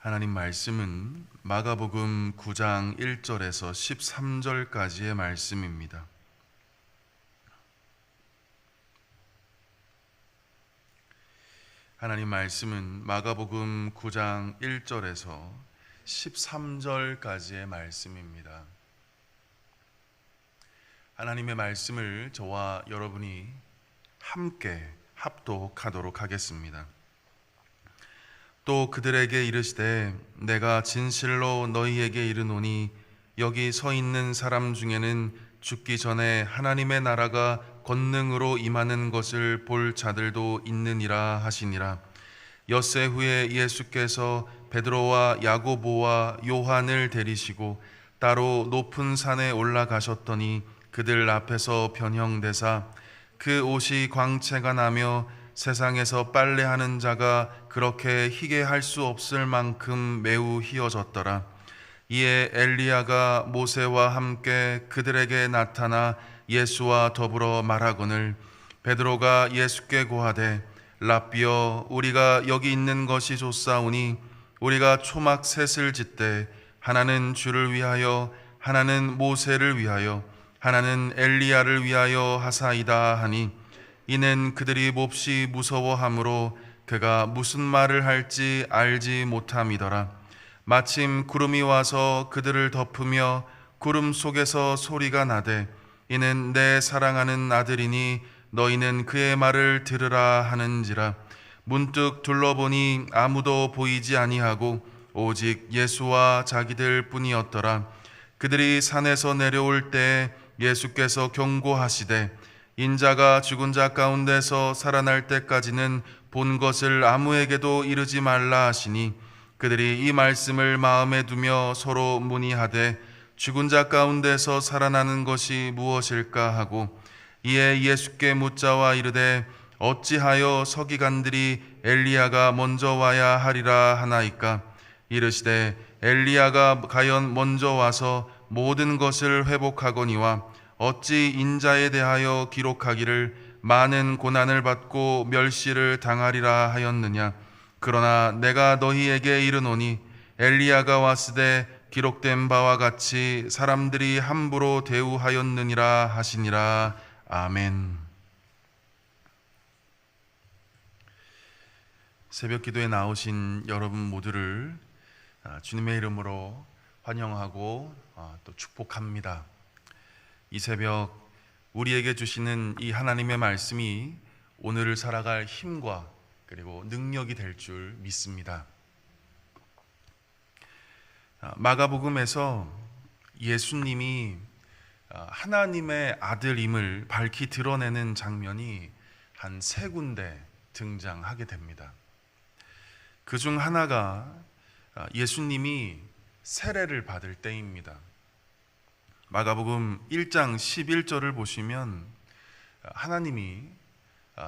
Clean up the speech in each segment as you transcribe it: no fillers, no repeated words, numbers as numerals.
하나님 말씀은 마가복음 9장 1절에서 13절까지의 말씀입니다. 하나님 말씀은 마가복음 9장 1절에서 13절까지의 말씀입니다. 하나님의 말씀을 저와 여러분이 함께 합독하도록 하겠습니다. 또 그들에게 이르시되 내가 진실로 너희에게 이르노니 여기 서 있는 사람 중에는 죽기 전에 하나님의 나라가 권능으로 임하는 것을 볼 자들도 있느니라 하시니라. 엿새 후에 예수께서 베드로와 야고보와 요한을 데리시고 따로 높은 산에 올라가셨더니 그들 앞에서 변형되사 그 옷이 광채가 나며 세상에서 빨래하는 자가 그렇게 희게 할 수 없을 만큼 매우 희어졌더라. 이에 엘리야가 모세와 함께 그들에게 나타나 예수와 더불어 말하거늘 베드로가 예수께 고하되 랍비여 우리가 여기 있는 것이 좋사오니 우리가 초막 셋을 짓되 하나는 주를 위하여 하나는 모세를 위하여 하나는 엘리야를 위하여 하사이다 하니 이는 그들이 몹시 무서워하므로 그가 무슨 말을 할지 알지 못함이더라. 마침 구름이 와서 그들을 덮으며 구름 속에서 소리가 나되 이는 내 사랑하는 아들이니 너희는 그의 말을 들으라 하는지라. 문득 둘러보니 아무도 보이지 아니하고 오직 예수와 자기들 뿐이었더라. 그들이 산에서 내려올 때 예수께서 경고하시되 인자가 죽은 자 가운데서 살아날 때까지는 본 것을 아무에게도 이르지 말라 하시니 그들이 이 말씀을 마음에 두며 서로 문의하되 죽은 자 가운데서 살아나는 것이 무엇일까 하고 이에 예수께 묻자와 이르되 어찌하여 서기관들이 엘리야가 먼저 와야 하리라 하나이까. 이르시되 엘리야가 과연 먼저 와서 모든 것을 회복하거니와 어찌 인자에 대하여 기록하기를 많은 고난을 받고 멸시를 당하리라 하였느냐. 그러나 내가 너희에게 이르노니 엘리야가 왔으되 기록된 바와 같이 사람들이 함부로 대우하였느니라 하시니라. 아멘. 새벽 기도에 나오신 여러분 모두를 주님의 이름으로 환영하고 또 축복합니다. 이 새벽 우리에게 주시는 이 하나님의 말씀이 오늘을 살아갈 힘과 그리고 능력이 될 줄 믿습니다. 마가복음에서 예수님이 하나님의 아들임을 밝히 드러내는 장면이 한 세 군데 등장하게 됩니다. 그중 하나가 예수님이 세례를 받을 때입니다. 마가복음 1장 11절을 보시면 하나님이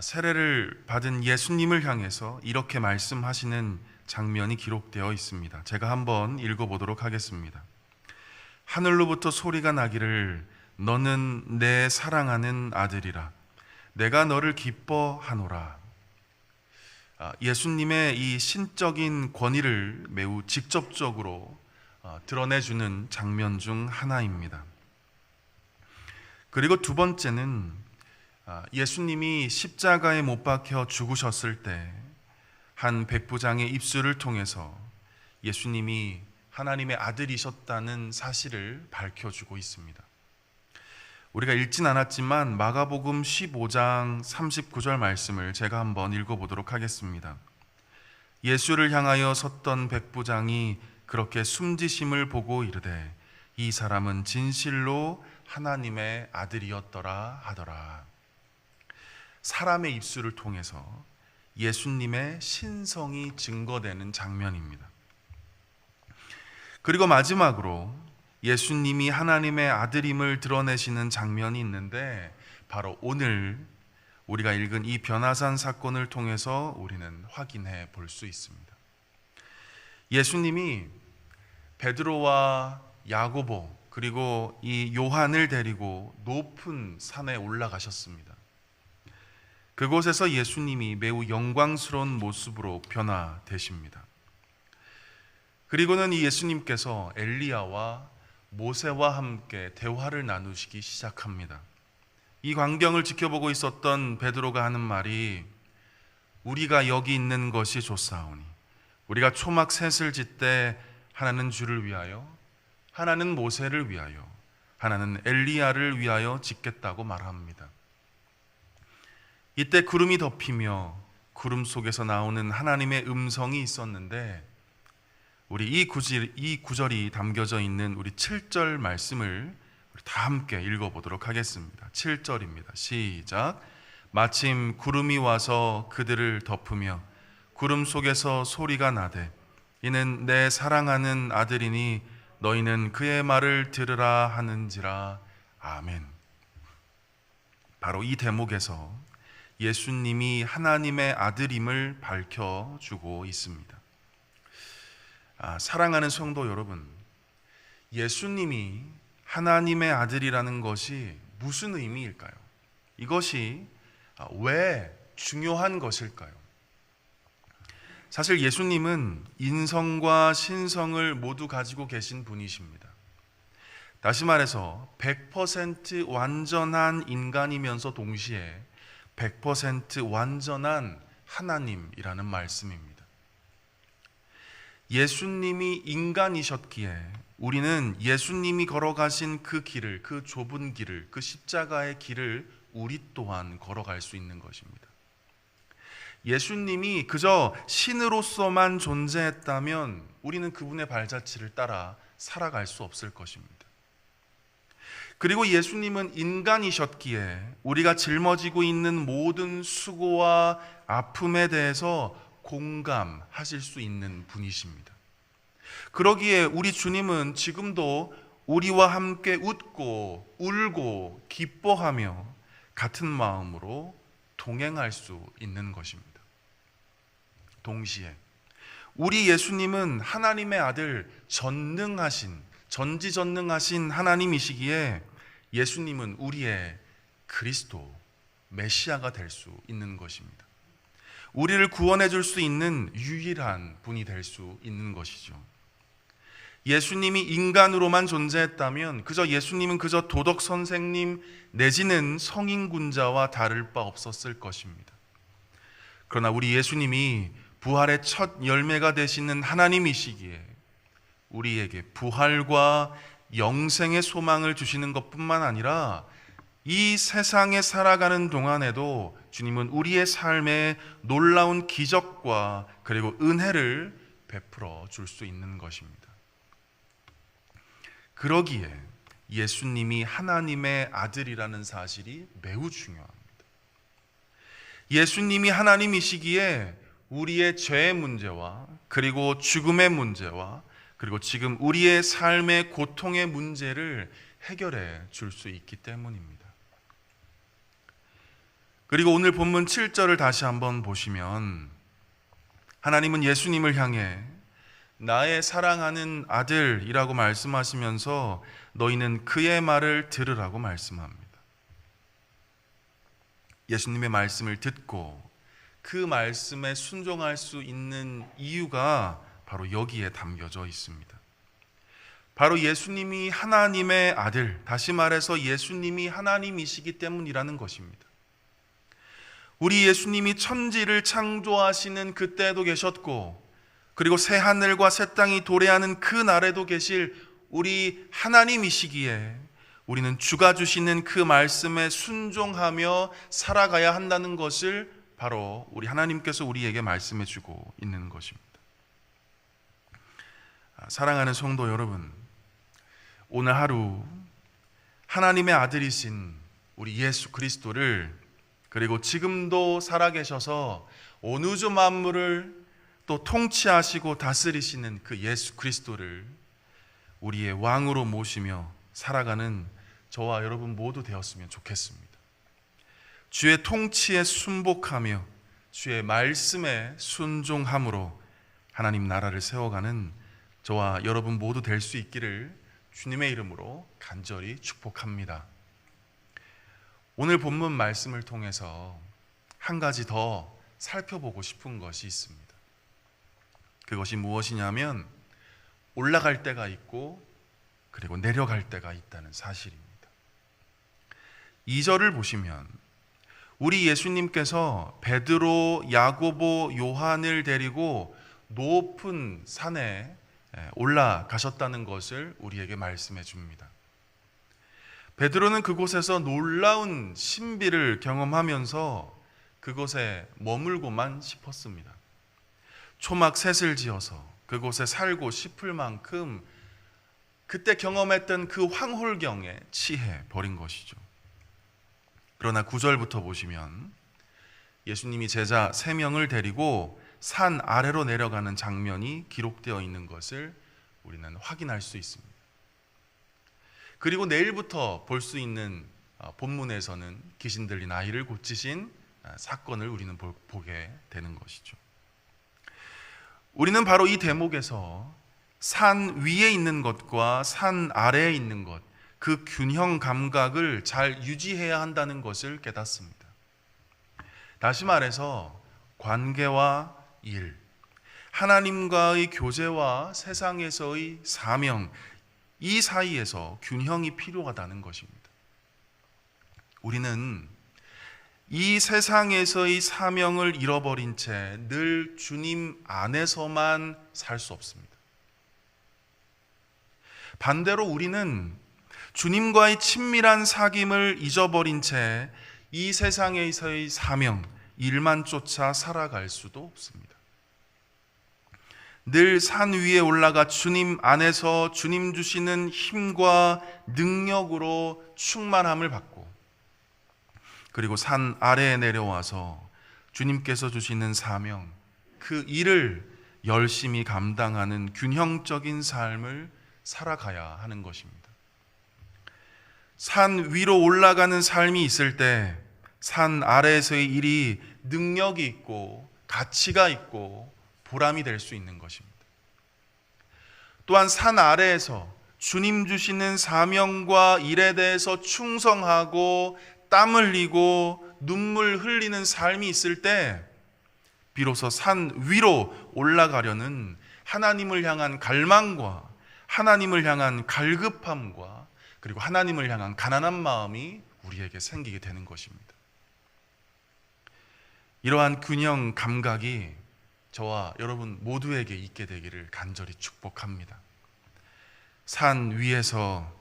세례를 받은 예수님을 향해서 이렇게 말씀하시는 장면이 기록되어 있습니다. 제가 한번 읽어보도록 하겠습니다. 하늘로부터 소리가 나기를 너는 내 사랑하는 아들이라 내가 너를 기뻐하노라. 예수님의 이 신적인 권위를 매우 직접적으로 드러내주는 장면 중 하나입니다. 그리고 두 번째는 예수님이 십자가에 못 박혀 죽으셨을 때 한 백부장의 입술을 통해서 예수님이 하나님의 아들이셨다는 사실을 밝혀주고 있습니다. 우리가 읽진 않았지만 마가복음 15장 39절 말씀을 제가 한번 읽어보도록 하겠습니다. 예수를 향하여 섰던 백부장이 그렇게 숨지심을 보고 이르되 이 사람은 진실로 하나님의 아들이었더라 하더라. 사람의 입술을 통해서 예수님의 신성이 증거되는 장면입니다. 그리고 마지막으로 예수님이 하나님의 아들임을 드러내시는 장면이 있는데 바로 오늘 우리가 읽은 이 변화산 사건을 통해서 우리는 확인해 볼 수 있습니다. 예수님이 베드로와 야고보 그리고 이 요한을 데리고 높은 산에 올라가셨습니다. 그곳에서 예수님이 매우 영광스러운 모습으로 변화되십니다. 그리고는 이 예수님께서 엘리야와 모세와 함께 대화를 나누시기 시작합니다. 이 광경을 지켜보고 있었던 베드로가 하는 말이 우리가 여기 있는 것이 좋사오니 우리가 초막 셋을 짓되 하나는 주를 위하여 하나는 모세를 위하여 하나는 엘리야를 위하여 짓겠다고 말합니다. 이때 구름이 덮이며 구름 속에서 나오는 하나님의 음성이 있었는데 우리 이 구절이 담겨져 있는 우리 7절 말씀을 우리 다 함께 읽어보도록 하겠습니다. 7절입니다. 시작. 마침 구름이 와서 그들을 덮으며 구름 속에서 소리가 나되 이는 내 사랑하는 아들이니 너희는 그의 말을 들으라 하는지라. 아멘. 바로 이 대목에서 예수님이 하나님의 아들임을 밝혀주고 있습니다. 사랑하는 성도 여러분, 예수님이 하나님의 아들이라는 것이 무슨 의미일까요? 이것이 왜 중요한 것일까요? 사실 예수님은 인성과 신성을 모두 가지고 계신 분이십니다. 다시 말해서 100% 완전한 인간이면서 동시에 100% 완전한 하나님이라는 말씀입니다. 예수님이 인간이셨기에 우리는 예수님이 걸어가신 그 길을, 그 좁은 길을, 그 십자가의 길을 우리 또한 걸어갈 수 있는 것입니다. 예수님이 그저 신으로서만 존재했다면 우리는 그분의 발자취를 따라 살아갈 수 없을 것입니다. 그리고 예수님은 인간이셨기에 우리가 짊어지고 있는 모든 수고와 아픔에 대해서 공감하실 수 있는 분이십니다. 그러기에 우리 주님은 지금도 우리와 함께 웃고 울고 기뻐하며 같은 마음으로 동행할 수 있는 것입니다. 동시에 우리 예수님은 하나님의 아들, 전지전능하신 하나님이시기에 예수님은 우리의 그리스도, 메시아가 될 수 있는 것입니다. 우리를 구원해 줄 수 있는 유일한 분이 될 수 있는 것이죠. 예수님이 인간으로만 존재했다면 예수님은 그저 도덕 선생님 내지는 성인군자와 다를 바 없었을 것입니다. 그러나 우리 예수님이 부활의 첫 열매가 되시는 하나님이시기에 우리에게 부활과 영생의 소망을 주시는 것뿐만 아니라 이 세상에 살아가는 동안에도 주님은 우리의 삶에 놀라운 기적과 그리고 은혜를 베풀어 줄 수 있는 것입니다. 그러기에 예수님이 하나님의 아들이라는 사실이 매우 중요합니다. 예수님이 하나님이시기에 우리의 죄의 문제와 그리고 죽음의 문제와 그리고 지금 우리의 삶의 고통의 문제를 해결해 줄 수 있기 때문입니다. 그리고 오늘 본문 7절을 다시 한번 보시면 하나님은 예수님을 향해 나의 사랑하는 아들이라고 말씀하시면서 너희는 그의 말을 들으라고 말씀합니다. 예수님의 말씀을 듣고 그 말씀에 순종할 수 있는 이유가 바로 여기에 담겨져 있습니다. 바로 예수님이 하나님의 아들, 다시 말해서 예수님이 하나님이시기 때문이라는 것입니다. 우리 예수님이 천지를 창조하시는 그때도 계셨고 그리고 새 하늘과 새 땅이 도래하는 그 날에도 계실 우리 하나님이시기에 우리는 주가 주시는 그 말씀에 순종하며 살아가야 한다는 것을 바로 우리 하나님께서 우리에게 말씀해 주고 있는 것입니다. 사랑하는 성도 여러분, 오늘 하루 하나님의 아들이신 우리 예수 그리스도를 그리고 지금도 살아계셔서 온 우주 만물을 또 통치하시고 다스리시는 그 예수 그리스도를 우리의 왕으로 모시며 살아가는 저와 여러분 모두 되었으면 좋겠습니다. 주의 통치에 순복하며 주의 말씀에 순종함으로 하나님 나라를 세워가는 저와 여러분 모두 될 수 있기를 주님의 이름으로 간절히 축복합니다. 오늘 본문 말씀을 통해서 한 가지 더 살펴보고 싶은 것이 있습니다. 그것이 무엇이냐면 올라갈 때가 있고 그리고 내려갈 때가 있다는 사실입니다. 2절을 보시면 우리 예수님께서 베드로, 야고보, 요한을 데리고 높은 산에 올라가셨다는 것을 우리에게 말씀해 줍니다. 베드로는 그곳에서 놀라운 신비를 경험하면서 그곳에 머물고만 싶었습니다. 초막 셋을 지어서 그곳에 살고 싶을 만큼 그때 경험했던 그 황홀경에 취해 버린 것이죠. 그러나 9절부터 보시면 예수님이 제자 3명을 데리고 산 아래로 내려가는 장면이 기록되어 있는 것을 우리는 확인할 수 있습니다. 그리고 내일부터 볼 수 있는 본문에서는 귀신 들린 아이를 고치신 사건을 우리는 보게 되는 것이죠. 우리는 바로 이 대목에서 산 위에 있는 것과 산 아래에 있는 것, 그 균형 감각을 잘 유지해야 한다는 것을 깨닫습니다. 다시 말해서 관계와 일, 하나님과의 교제와 세상에서의 사명, 이 사이에서 균형이 필요하다는 것입니다. 우리는 이 세상에서의 사명을 잃어버린 채 늘 주님 안에서만 살 수 없습니다. 반대로 우리는 주님과의 친밀한 사귐을 잊어버린 채 이 세상에서의 사명, 일만 쫓아 살아갈 수도 없습니다. 늘 산 위에 올라가 주님 안에서 주님 주시는 힘과 능력으로 충만함을 받고, 그리고 산 아래에 내려와서 주님께서 주시는 사명, 그 일을 열심히 감당하는 균형적인 삶을 살아가야 하는 것입니다. 산 위로 올라가는 삶이 있을 때 산 아래에서의 일이 능력이 있고 가치가 있고 보람이 될 수 있는 것입니다. 또한 산 아래에서 주님 주시는 사명과 일에 대해서 충성하고 땀 흘리고 눈물 흘리는 삶이 있을 때 비로소 산 위로 올라가려는 하나님을 향한 갈망과 하나님을 향한 갈급함과 그리고 하나님을 향한 가난한 마음이 우리에게 생기게 되는 것입니다. 이러한 균형 감각이 저와 여러분 모두에게 있게 되기를 간절히 축복합니다. 산 위에서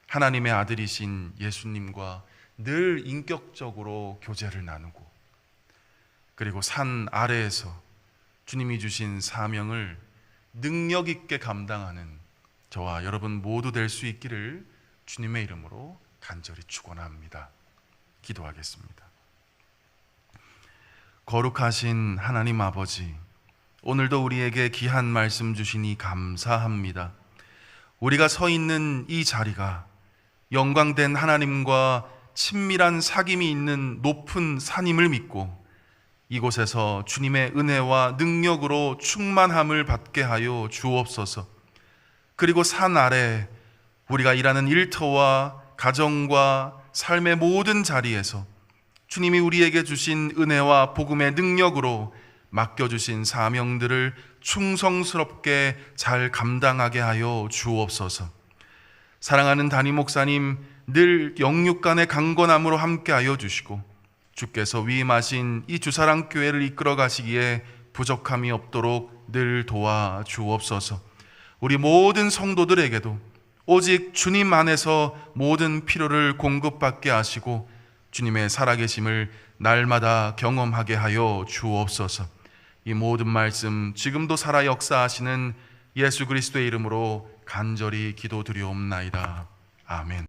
하나님의 아들이신 예수님과 늘 인격적으로 교제를 나누고, 그리고 산 아래에서 주님이 주신 사명을 능력 있게 감당하는 저와 여러분 모두 될 수 있기를 주님의 이름으로 간절히 축원합니다. 기도하겠습니다. 거룩하신 하나님 아버지, 오늘도 우리에게 귀한 말씀 주시니 감사합니다. 우리가 서 있는 이 자리가 영광된 하나님과 친밀한 사귐이 있는 높은 산임을 믿고 이곳에서 주님의 은혜와 능력으로 충만함을 받게 하여 주옵소서. 그리고 산 아래 우리가 일하는 일터와 가정과 삶의 모든 자리에서 주님이 우리에게 주신 은혜와 복음의 능력으로 맡겨주신 사명들을 충성스럽게 잘 감당하게 하여 주옵소서. 사랑하는 담임 목사님, 늘 영육간의 강건함으로 함께하여 주시고 주께서 위임하신 이 주사랑교회를 이끌어 가시기에 부족함이 없도록 늘 도와 주옵소서. 우리 모든 성도들에게도 오직 주님 안에서 모든 필요를 공급받게 하시고 주님의 살아계심을 날마다 경험하게 하여 주옵소서. 이 모든 말씀 지금도 살아 역사하시는 예수 그리스도의 이름으로 간절히 기도드리옵나이다. 아멘.